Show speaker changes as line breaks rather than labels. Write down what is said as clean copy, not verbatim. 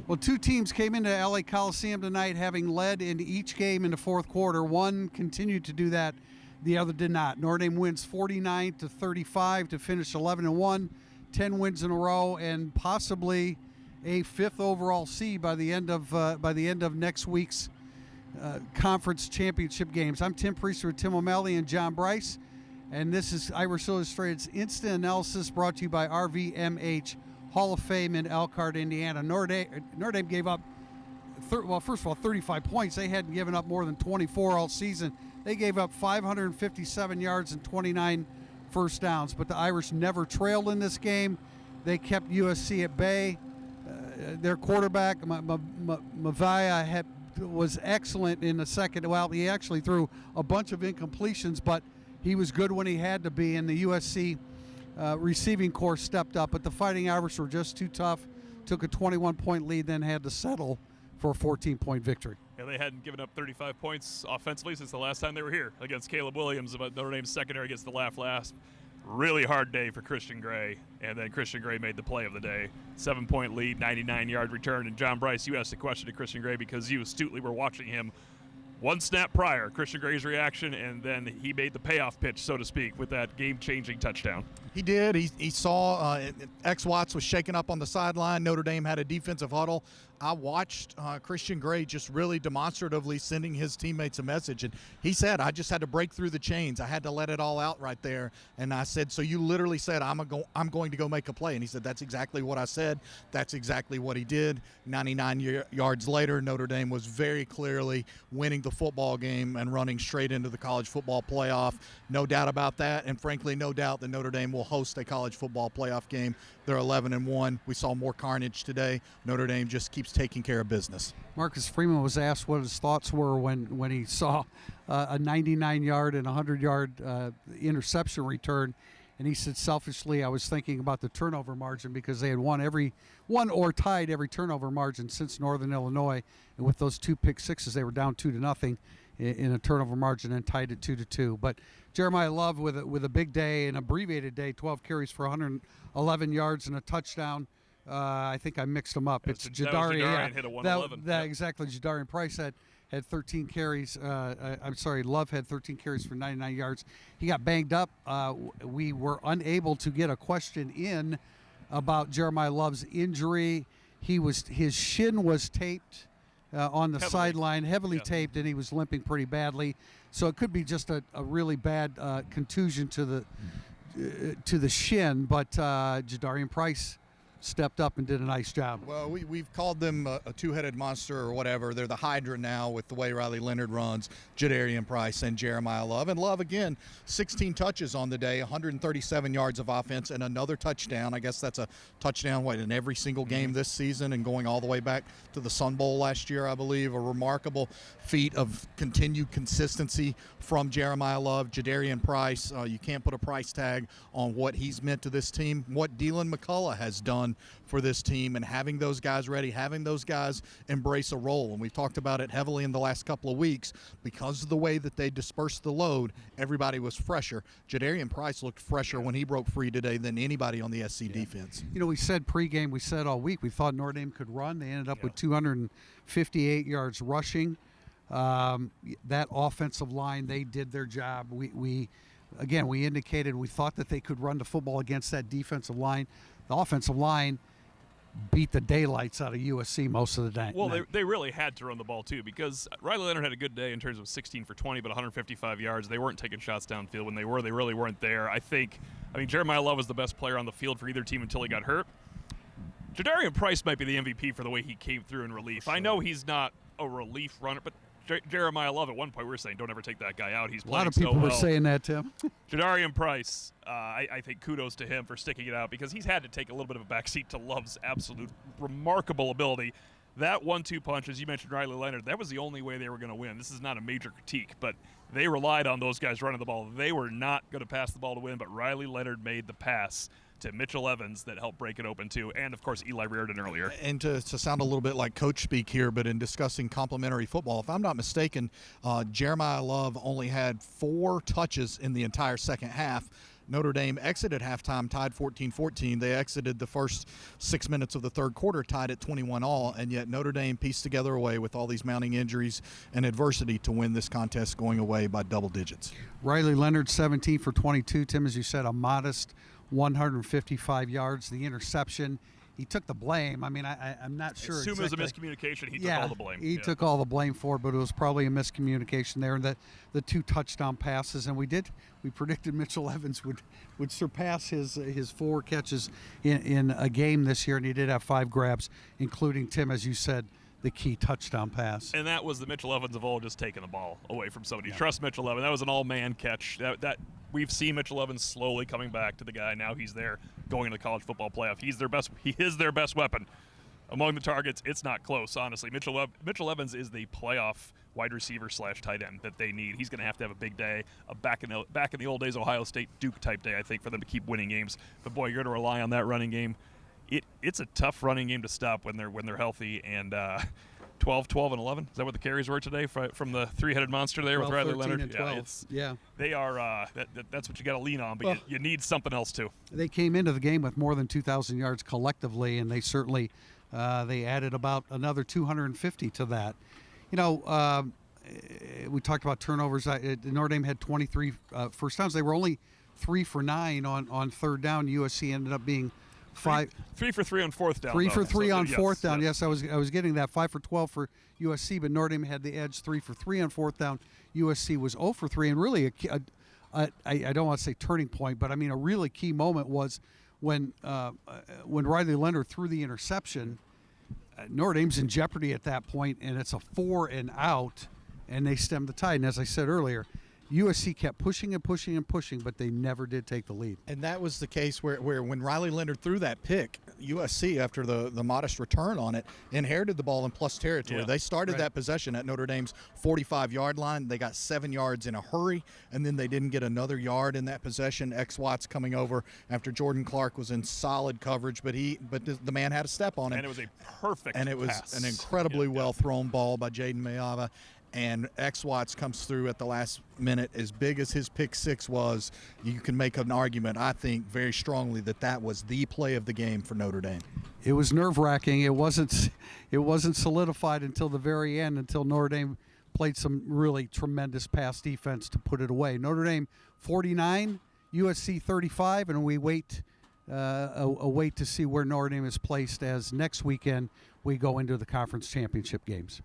Well, two teams came into LA Coliseum tonight having led in each game in the fourth quarter. One continued to do that, the other did not. Notre Dame wins 49-35 to finish 11-1, 10 wins in a row, and possibly a fifth overall seed by the end of next week's conference championship games. I'm Tim Prister with Tim O'Malley and John Brice, and this is Irish Illustrated's Instant Analysis brought to you by RVMH Hall of Fame in Elkhart, Indiana. Notre Dame gave up, first of all, 35 points. They hadn't given up more than 24 all season. They gave up 557 yards and 29 first downs, but the Irish never trailed in this game. They kept USC at bay. Their quarterback, Mavia, was excellent in the second. Well, he actually threw a bunch of incompletions, but he was good when he had to be, and the USC receiving corps stepped up, but the Fighting Irish were just too tough, took a 21-point lead, then had to settle for a 14-point victory.
Yeah, they hadn't given up 35 points offensively since the last time they were here against Caleb Williams, about Notre Dame's secondary gets the laugh last. Really hard day for Christian Gray, and then Christian Gray made the play of the day. 7-point lead, 99-yard return, and John Brice, you asked a question to Christian Gray because you astutely were watching him one snap prior, Christian Gray's reaction, and then he made the payoff pitch, so to speak, with that game-changing touchdown.
He did. He saw X Watts was shaking up on the sideline. Notre Dame had a defensive huddle. I watched Christian Gray just really demonstratively sending his teammates a message. And he said, I just had to break through the chains. I had to let it all out right there. And I said, so you literally said, I'm going to go make a play. And he said, that's exactly what I said. That's exactly what he did. 99 yards later, Notre Dame was very clearly winning the football game and running straight into the college football playoff. No doubt about that. And frankly, no doubt that Notre Dame will host a college football playoff game. They're 11-1. We saw more carnage today. Notre Dame just keeps taking care of business.
Marcus Freeman was asked what his thoughts were when he saw a 99-yard and 100-yard interception return, and he said, selfishly, I was thinking about the turnover margin because they had won or tied every turnover margin since Northern Illinois, and with those two pick sixes, they were down 2-0 in a turnover margin and tied it 2-2. But Jeremiah Love with a big day, an abbreviated day, 12 carries for 111 yards and a touchdown. I think I mixed them up. It's Jadari.
Yeah, hit a 111.
Exactly. Jadari Price had 13 carries. Love had 13 carries for 99 yards. He got banged up. We were unable to get a question in about Jeremiah Love's injury. His shin was taped on the sideline, heavily taped, and he was limping pretty badly. So it could be just a really bad contusion to the shin. But Jadarian Price stepped up and did a nice job.
Well, we've called them a two-headed monster or whatever. They're the Hydra now with the way Riley Leonard runs, Jadarian Price and Jeremiah Love. And Love, again, 16 touches on the day, 137 yards of offense, and another touchdown. I guess that's a touchdown, in every single game this season and going all the way back to the Sun Bowl last year, I believe. A remarkable feat of continued consistency from Jeremiah Love. Jadarian Price, you can't put a price tag on what he's meant to this team, what Dylan McCullough has done for this team, and having those guys ready, having those guys embrace a role. And we've talked about it heavily in the last couple of weeks. Because of the way that they dispersed the load, everybody was fresher. Jadarian Price looked fresher when he broke free today than anybody on the SC defense.
We said pregame, we said all week, we thought Notre Dame could run. They ended up with 258 yards rushing. That offensive line, they did their job. We indicated we thought that they could run the football against that defensive line. The offensive line beat the daylights out of USC most of the day.
Well, they really had to run the ball, too, because Riley Leonard had a good day in terms of 16 for 20, but 155 yards. They weren't taking shots downfield. When they really weren't there. I mean, Jeremiah Love was the best player on the field for either team until he got hurt. Jadarian Price might be the MVP for the way he came through in relief. Sure. I know he's not a relief runner, but Jeremiah Love, at one point, we were saying, don't ever take that guy out. He's playing so well.
A lot of people were saying that, Tim.
Jadarian Price, I think kudos to him for sticking it out because he's had to take a little bit of a backseat to Love's absolute remarkable ability. That 1-2 punch, as you mentioned, Riley Leonard, that was the only way they were going to win. This is not a major critique, but they relied on those guys running the ball. They were not going to pass the ball to win, but Riley Leonard made the pass to Mitchell Evans that helped break it open too, and of course Eli Reardon earlier.
And to sound a little bit like coach speak here, but in discussing complementary football, if I'm not mistaken, Jeremiah Love only had 4 touches in the entire second half. Notre Dame exited halftime tied 14-14. They exited the first 6 minutes of the third quarter tied at 21-all, and yet Notre Dame pieced together a way with all these mounting injuries and adversity to win this contest going away by double digits.
Riley Leonard, 17 for 22. Tim, as you said, a modest 155 yards. The interception, he took the blame. I mean, I'm not sure.
Assume it was a miscommunication. He took all the blame.
He took all the blame for it, but it was probably a miscommunication there. And the 2 touchdown passes, and we predicted Mitchell Evans would surpass his 4 catches in a game this year, and he did have 5 grabs, including, Tim, as you said, the key touchdown pass.
And that was the Mitchell Evans of old, just taking the ball away from somebody. Trust Mitchell Evans. That was an all-man catch. That we've seen Mitchell Evans slowly coming back to the guy. Now he's there going to the college football playoff. He is their best weapon. Among the targets, it's not close, honestly. Mitchell Evans is the playoff wide receiver / tight end that they need. He's going to have a big day, back in the old days, Ohio State Duke type day, I think, for them to keep winning games. But boy, you're going to rely on that running game. It's a tough running game to stop when they're healthy. And 12, 11. Is that what the carries were today from the 3-headed monster there
12,
with Riley
13,
Leonard?
and 12.
They are. That's what you got to lean on, but you need something else too.
They came into the game with more than 2,000 yards collectively, and they certainly they added about another 250 to that. We talked about turnovers. Notre Dame had 23 first downs. They were only 3 for 9 on third down. USC ended up being
3 for 3 on fourth down.
3 for 3 on fourth down.
Yes,
I was getting that. 5 for 12 for USC, but Notre Dame had the edge. 3 for 3 on fourth down. USC was 0 for 3, and really I don't want to say turning point, but I mean a really key moment was when Riley Leonard threw the interception. Notre Dame's in jeopardy at that point, and it's a 4 and out, and they stemmed the tide. And as I said earlier, USC kept pushing and pushing and pushing, but they never did take the lead.
And that was the case where when Riley Leonard threw that pick, USC, after the modest return on it, inherited the ball in plus territory.
Yeah.
They started that possession at Notre Dame's 45-yard line. They got 7 yards in a hurry, and then they didn't get another yard in that possession. Watts coming over after Jordan Clark was in solid coverage, but the man had a step on him.
And it was a perfect
And it was
pass.
an incredibly well-thrown ball by Jaden Mayava. And Watts comes through at the last minute. As big as his pick 6 was, you can make an argument, I think, very strongly that was the play of the game for Notre Dame.
It was nerve-wracking. It wasn't solidified until the very end, until Notre Dame played some really tremendous pass defense to put it away. Notre Dame 49, USC 35, and we wait to see where Notre Dame is placed as next weekend we go into the conference championship games.